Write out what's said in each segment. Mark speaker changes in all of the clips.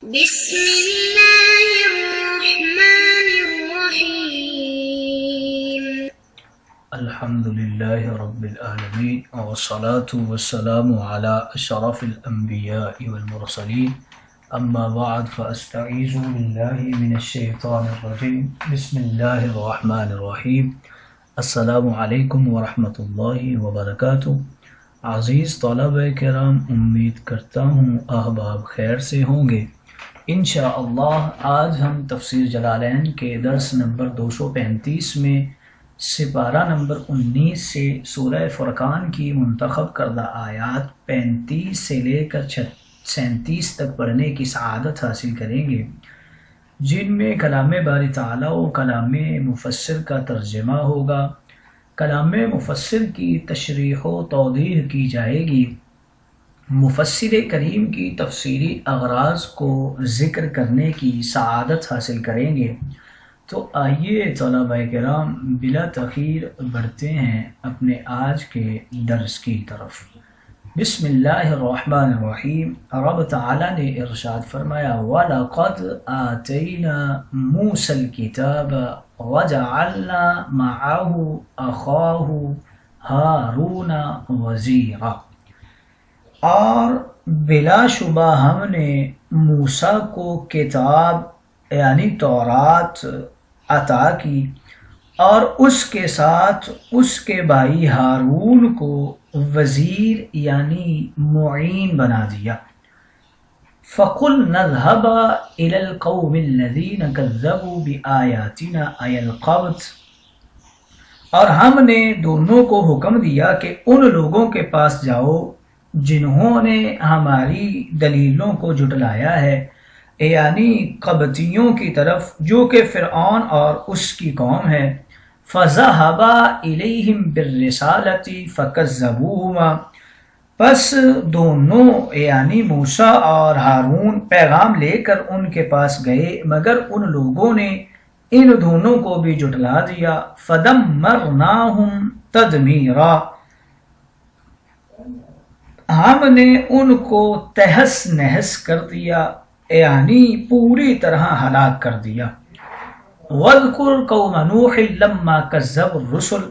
Speaker 1: بسم اللہ الرحمن الرحیم
Speaker 2: الحمدللہ رب العالمین والصلاة والسلام علی اشرف الانبیاء والمرسلین اما بعد فاستعیذ باللہ من الشیطان الرجیم بسم اللہ الرحمن الرحیم السلام علیکم ورحمۃ اللہ وبرکاتہ۔ عزیز طلبہ کرام، امید کرتا ہوں احباب خیر سے ہوں گے۔ انشاءاللہ آج ہم تفسیر جلالین کے درس نمبر 235 میں سپارہ نمبر 19 سے سورہ فرقان کی منتخب کردہ آیات 35 سے لے کر 37 تک پڑھنے کی سعادت حاصل کریں گے، جن میں کلام باری تعالیٰ و کلام مفسر کا ترجمہ ہوگا۔ کلام مفسر کی تشریح و توضیح کی جائے گی، مفسر کریم کی تفسیری اغراض کو ذکر کرنے کی سعادت حاصل کریں گے۔ تو آئیے طلبہ کرام بلا تاخیر بڑھتے ہیں اپنے آج کے درس کی طرف۔ بسم اللہ الرحمن الرحیم۔ رب تعالیٰ نے ارشاد فرمایا وَلَقَدْ آتَيْنَا مُوسَى الْكِتَابَ وَجَعَلْنَا مَعَهُ أَخَاهُ هَارُونَ وَزِيرًا، اور بلا شبہ ہم نے موسیٰ کو کتاب یعنی تورات عطا کی اور اس کے ساتھ اس کے بھائی ہارون کو وزیر یعنی معین بنا دیا۔ فَقُلْنَا اذْهَبَا إِلَى الْقَوْمِ الَّذِينَ كَذَّبُوا بِآيَاتِنَا أَيَ الْقَبْضِ، اور ہم نے دونوں کو حکم دیا کہ ان لوگوں کے پاس جاؤ جنہوں نے ہماری دلیلوں کو جھٹلایا ہے، یعنی قبطیوں کی طرف جو کہ فرعون اور اس کی قوم ہے۔ فَذَهَبَا إِلَيْهِمْ بِالرِّسَالَةِ فَكَذَّبُوهُمَا، پس دونوں یعنی موسیٰ اور ہارون پیغام لے کر ان کے پاس گئے، مگر ان لوگوں نے ان دونوں کو بھی جھٹلا دیا۔ فَدَمَّرْنَاهُمْ تَدْمِيرًا، ہم نے ان کو تہس نہس کر دیا یعنی پوری طرح ہلاک کر دیا۔ وَاذْكُرْ قَوْمَ نُوحٍ لَمَّا كَذَّبُوا الرُّسُلَ،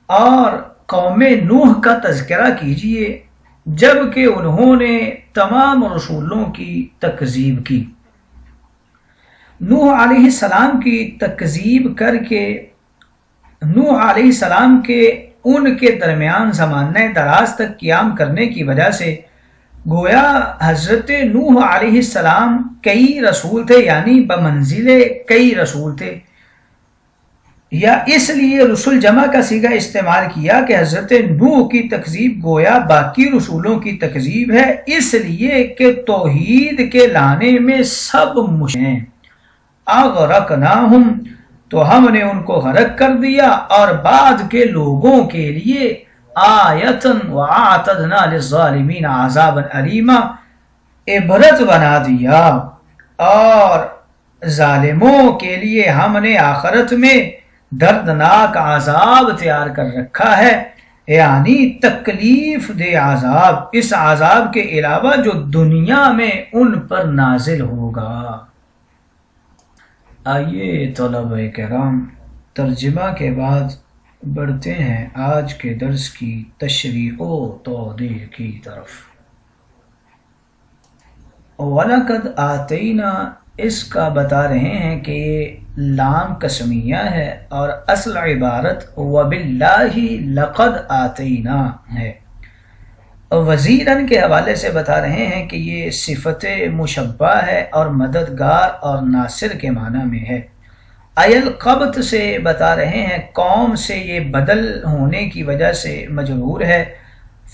Speaker 2: اور قوم نوح کا تذکرہ کیجئے جب کہ انہوں نے تمام رسولوں کی تکذیب کی۔ نوح علیہ السلام کی تکذیب کر کے نوح علیہ السلام کے ان کے درمیان زمانہ دراز تک قیام کرنے کی وجہ سے گویا حضرت نوح علیہ السلام کئی رسول تھے، یعنی بمنزل کئی رسول تھے، یا اس لیے رسول جمع کا صیغہ استعمال کیا کہ حضرت نوح کی تکذیب گویا باقی رسولوں کی تکذیب ہے، اس لیے کہ توحید کے لانے میں سب مشرک ہیں۔ اغرقناہم، تو ہم نے ان کو غرق کر دیا اور بعد کے لوگوں کے لیے آیتن وَأَعْتَدْنَا لِلظَّالِمِينَ عَذَابًا عَلِيمًا، عبرت بنا دیا، اور ظالموں کے لیے ہم نے آخرت میں دردناک عذاب تیار کر رکھا ہے، یعنی تکلیف دہ عذاب، اس عذاب کے علاوہ جو دنیا میں ان پر نازل ہوگا۔ آئیے طلبہ کرام ترجمہ کے بعد بڑھتے ہیں آج کے درس کی تشریح و توضیح کی طرف۔ وَلَقَدْ آتَيْنَا، اس کا بتا رہے ہیں کہ یہ لام قسمیہ ہے اور اصل عبارت وَبِاللَّهِ لَقَدْ آتَيْنَا ہے۔ وزیراً کے حوالے سے بتا رہے ہیں کہ یہ صفت مشبہ ہے اور مددگار اور ناصر کے معنی میں ہے۔ ایل قبط سے بتا رہے ہیں قوم سے یہ بدل ہونے کی وجہ سے مجرور ہے۔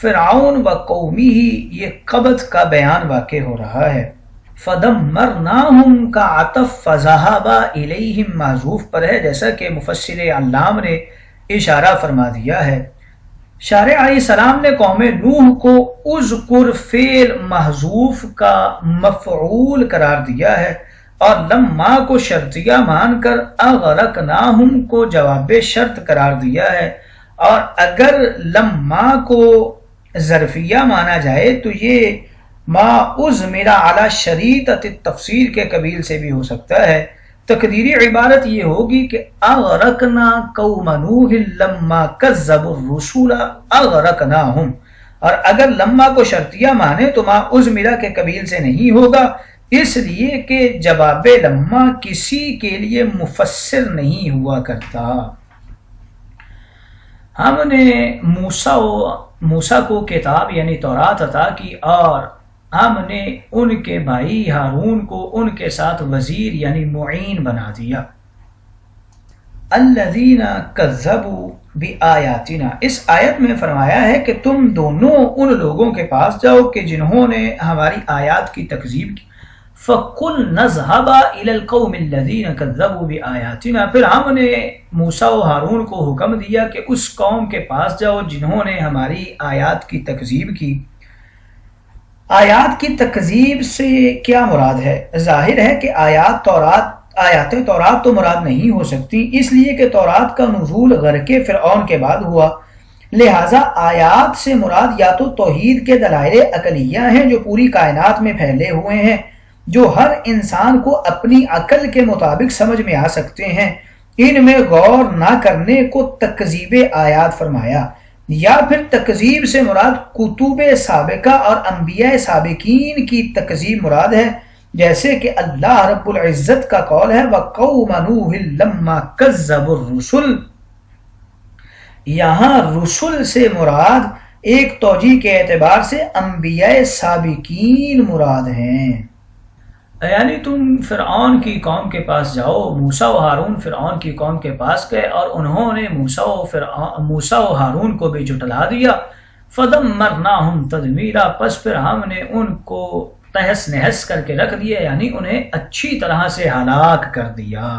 Speaker 2: فرعون و قومی ہی یہ قبط کا بیان واقع ہو رہا ہے۔ فَدَمَّرْنَاهُمْ کا عطف فَذَهَبَا إِلَيْهِمْ معذوف پر ہے، جیسا کہ مفسر علام نے اشارہ فرما دیا ہے۔ شارع علیہ السلام نے قوم نوح کو اذکر فعل محذوف کا مفعول قرار دیا ہے اور لما کو شرطیہ مان کر اغرقناہم کو جواب شرط قرار دیا ہے، اور اگر لما کو ظرفیہ مانا جائے تو یہ ما اضمر علی شریطۃ التفسیر کے قبیل سے بھی ہو سکتا ہے۔ تقدیری عبارت یہ ہوگی کہ اغرقنا قوم نوح لما کذبوا الرسول اغرقناہم، اور اگر لما کو شرطیہ مانے تو ما اضمرہ کے قبیل سے نہیں ہوگا، اس لیے کہ جواب لما کسی کے لیے مفسر نہیں ہوا کرتا۔ ہم نے موسیٰ کو کتاب یعنی تورات عطا کی، اور ہم نے ان کے بھائی ہارون کو ان کے ساتھ وزیر یعنی معین بنا دیا۔ الذین کذبوا بآیاتنا، اس آیت میں فرمایا ہے کہ تم دونوں ان لوگوں کے پاس جاؤ کہ جنہوں نے ہماری آیات کی تکذیب کی۔ فَقُلْ نَذْهَبَا إِلَى الْقَوْمِ الَّذِينَ كَذَّبُوا بِآيَاتِنَا، پھر ہم نے موسیٰ و ہارون کو حکم دیا کہ اس قوم کے پاس جاؤ جنہوں نے ہماری آیات کی تکذیب کی۔ آیات کی تکذیب سے کیا مراد ہے؟ ظاہر ہے کہ آیات تورات تو مراد نہیں ہو سکتی، اس لیے کہ تورات کا نزول غرق فرعون کے بعد ہوا، لہٰذا آیات سے مراد یا تو توحید کے دلائل عقلیہ ہیں جو پوری کائنات میں پھیلے ہوئے ہیں، جو ہر انسان کو اپنی عقل کے مطابق سمجھ میں آ سکتے ہیں، ان میں غور نہ کرنے کو تکذیب آیات فرمایا، یا پھر تکذیب سے مراد کتب سابقہ اور انبیاء سابقین کی تکذیب مراد ہے، جیسے کہ اللہ رب العزت کا قول ہے وَقَوْمَ نُوحٍ لَمَّا كَذَّبُوا الرُّسُلَ، یہاں رسل سے مراد ایک توجیہ کے اعتبار سے انبیاء سابقین مراد ہیں۔ یعنی تم فرعون کی قوم کے پاس جاؤ، موسیٰ و ہارون فرعون کی قوم کے پاس گئے اور انہوں نے موسیٰ و ہارون کو بھی جھٹلا دیا۔ فَدَمَّرْنَاهُمْ تَدْمِيرًا، پس پھر ہم نے ان کو تہس نہس کر کے رکھ دیا، یعنی انہیں اچھی طرح سے ہلاک کر دیا۔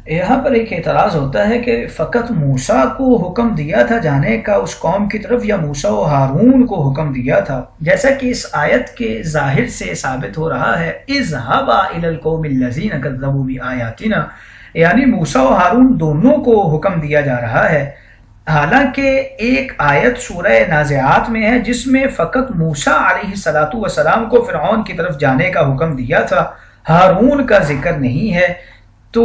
Speaker 2: یہاں پر ایک اعتراض ہوتا ہے کہ فقط موسیٰ کو حکم دیا تھا جانے کا اس قوم کی طرف، یا موسیٰ و ہارون کو حکم دیا تھا؟ جیسا کہ اس آیت کے ظاہر سے ثابت ہو رہا ہے اذهبا الى القوم الذين كذبوا بآیاتنا، یعنی موسیٰ و ہارون دونوں کو حکم دیا جا رہا ہے، حالانکہ ایک آیت سورہ نازعات میں ہے جس میں فقط موسیٰ علیہ السلام کو فرعون کی طرف جانے کا حکم دیا تھا، ہارون کا ذکر نہیں ہے، تو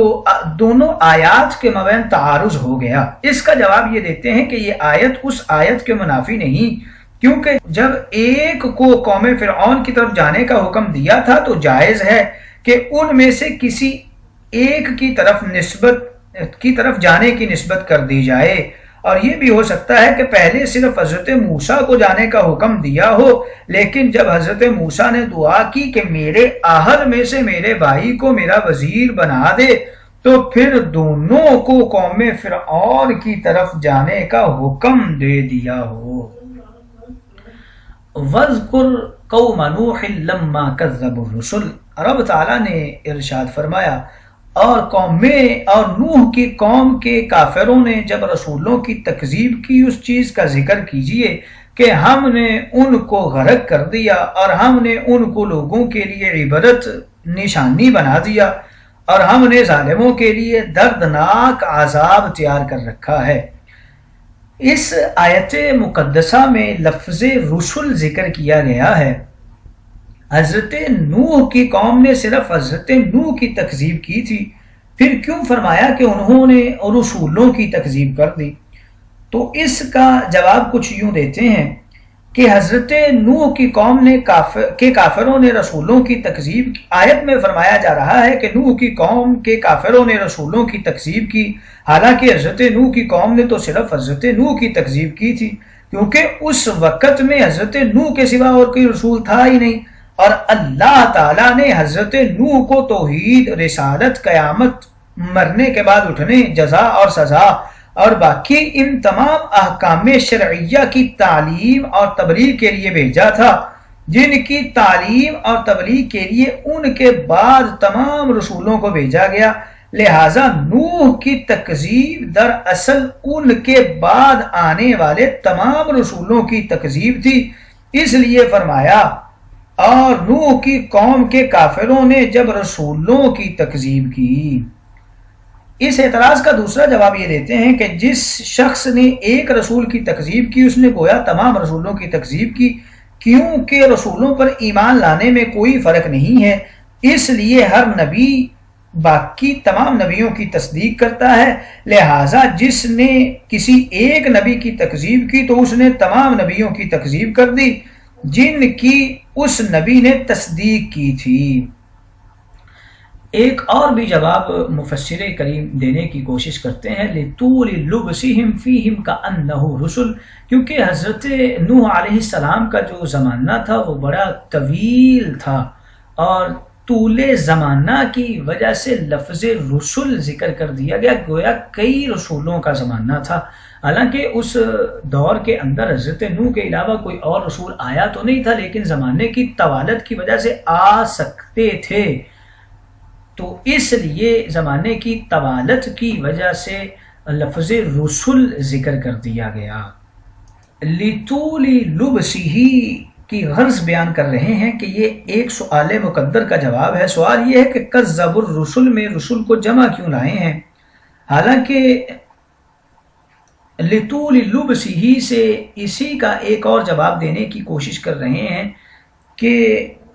Speaker 2: دونوں آیات کے مابین تعارض ہو گیا۔ اس کا جواب یہ دیتے ہیں کہ یہ آیت اس آیت کے منافی نہیں، کیونکہ جب ایک کو قوم فرعون کی طرف جانے کا حکم دیا تھا تو جائز ہے کہ ان میں سے کسی ایک کی طرف جانے کی نسبت کر دی جائے، اور یہ بھی ہو سکتا ہے کہ پہلے صرف حضرت موسیٰ کو جانے کا حکم دیا ہو، لیکن جب حضرت موسیٰ نے دعا کی کہ میرے اہل میں سے میرے بھائی کو میرا وزیر بنا دے، تو پھر دونوں کو قوم فرعون کی طرف جانے کا حکم دے دیا ہو۔ وَاذْكُرْ قَوْمَ نُوحٍ لَمَّا كَذَّبُوا الرُّسُلَ، رب تعالیٰ نے ارشاد فرمایا اور نوح کی قوم کے کافروں نے جب رسولوں کی تکذیب کی اس چیز کا ذکر کیجئے کہ ہم نے ان کو غرق کر دیا اور ہم نے ان کو لوگوں کے لیے عبرت نشانی بنا دیا اور ہم نے ظالموں کے لیے دردناک عذاب تیار کر رکھا ہے۔ اس آیت مقدسہ میں لفظ رسول ذکر کیا گیا ہے۔ حضرت نوح کی قوم نے صرف حضرت نوح کی تکذیب کی تھی، پھر کیوں فرمایا کہ انہوں نے رسولوں کی تکذیب کر دی؟ تو اس کا جواب کچھ یوں دیتے ہیں کہ حضرت نوح کی قوم نے کافروں نے رسولوں کی تکذیب کی۔ آیت میں فرمایا جا رہا ہے کہ نوح کی قوم کے کافروں نے رسولوں کی تکذیب کی، حالانکہ حضرت نوح کی قوم نے تو صرف حضرت نوح کی تکذیب کی تھی، کیونکہ اس وقت میں حضرت نوح کے سوا اور کوئی رسول تھا ہی نہیں، اور اللہ تعالیٰ نے حضرت نوح کو توحید، رسالت، قیامت، مرنے کے بعد اٹھنے، جزا اور سزا اور باقی ان تمام احکام شرعیہ کی تعلیم اور تبلیغ کے لیے بھیجا تھا، جن کی تعلیم اور تبلیغ کے لیے ان کے بعد تمام رسولوں کو بھیجا گیا۔ لہٰذا نوح کی تکذیب دراصل ان کے بعد آنے والے تمام رسولوں کی تکذیب تھی، اس لیے فرمایا اور نوح کی قوم کے کافروں نے جب رسولوں کی تکذیب کی۔ اس اعتراض کا دوسرا جواب یہ دیتے ہیں کہ جس شخص نے ایک رسول کی تکذیب کی اس نے گویا تمام رسولوں کی تکذیب کی، کیونکہ رسولوں پر ایمان لانے میں کوئی فرق نہیں ہے، اس لیے ہر نبی باقی تمام نبیوں کی تصدیق کرتا ہے، لہٰذا جس نے کسی ایک نبی کی تکذیب کی تو اس نے تمام نبیوں کی تکذیب کر دی جن کی اس نبی نے تصدیق کی تھی۔ ایک اور بھی جواب مفسر کریم دینے کی کوشش کرتے ہیں، لِطُولِ لُبْسِهِمْ فِيهِمْ كَأَنَّهُ رُسُلٌ، کیونکہ حضرت نوح علیہ السلام کا جو زمانہ تھا وہ بڑا طویل تھا، اور طول زمانہ کی وجہ سے لفظ رسول ذکر کر دیا گیا، گویا کئی رسولوں کا زمانہ تھا۔ حالانکہ اس دور کے اندر حضرت نوح کے علاوہ کوئی اور رسول آیا تو نہیں تھا، لیکن زمانے کی طوالت کی وجہ سے آ سکتے تھے، تو اس لیے زمانے کی طوالت کی وجہ سے لفظ رسول ذکر کر دیا گیا۔ لِطُولِ لُبْسِهِ کی غرض بیان کر رہے ہیں کہ یہ ایک سوال مقدر کا جواب ہے۔ سوال یہ ہے کہ کذب الرسل میں رسول کو جمع کیوں لائے ہیں، حالانکہ لِطُولِ لُبْسِهِ سے اسی کا ایک اور جواب دینے کی کوشش کر رہے ہیں کہ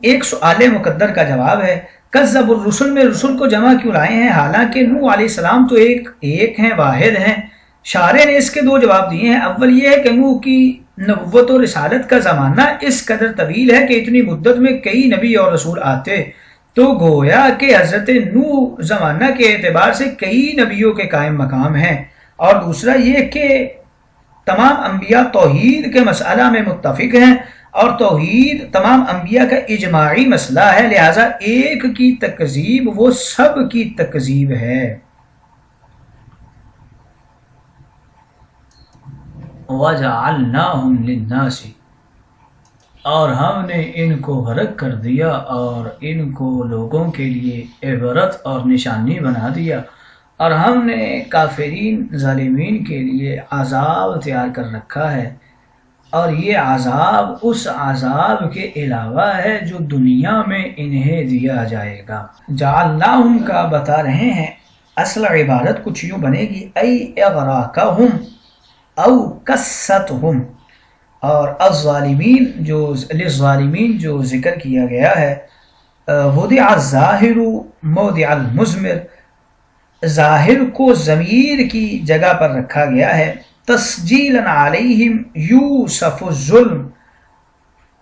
Speaker 2: ایک سوال مقدر کا جواب ہے، کذب الرسل میں رسول کو جمع کیوں لائے ہیں، حالانکہ نوح علیہ السلام تو ایک ہیں، واحد ہیں۔ شارح نے اس کے دو جواب دیے ہیں۔ اول یہ ہے کہ نوح کی نبوت و رسالت کا زمانہ اس قدر طویل ہے کہ اتنی مدت میں کئی نبی اور رسول آتے، تو گویا کہ حضرت نوح زمانہ کے اعتبار سے کئی نبیوں کے قائم مقام ہیں۔ اور دوسرا یہ کہ تمام انبیاء توحید کے مسئلہ میں متفق ہیں، اور توحید تمام انبیاء کا اجماعی مسئلہ ہے، لہٰذا ایک کی تکذیب وہ سب کی تکذیب ہے۔ وَجَعَلْنَاهُمْ لِلنَّاسِ، اور ہم نے ان کو غرق کر دیا اور ان کو لوگوں کے لیے عبرت اور نشانی بنا دیا، اور ہم نے کافرین ظالمین کے لیے عذاب تیار کر رکھا ہے، اور یہ عذاب اس عذاب کے علاوہ ہے جو دنیا میں انہیں دیا جائے گا۔ جعلناہم کا بتا رہے ہیں، اصل عبارت کچھ یوں بنے گی، ای اغراقہم او کستہم، اور الظالمین جو ذکر کیا گیا ہے، وضع الظاہر موضع المضمر، ظاہر کو ضمیر کی جگہ پر رکھا گیا ہے، تسجیلا علیہم یوسف الظلم،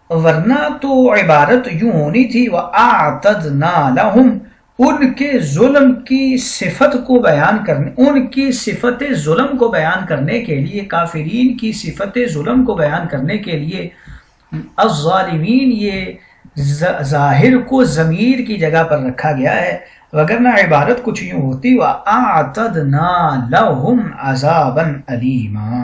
Speaker 2: ورنہ تو عبارت یوں ہونی تھی وَأَعْتَدْنَا لَهُمْ، ان کے ظلم کی صفت کو بیان کرنے، ان کی صفت ظلم کو بیان کرنے کے لیے، کافرین کی صفت ظلم کو بیان کرنے کے لیے الظالمین یہ ظاہر کو ضمیر کی جگہ پر رکھا گیا ہے، وگرنہ عبارت کچھ یوں ہوتی وَأَعْتَدْنَا لَهُمْ عَذَابًا أَلِيمًا۔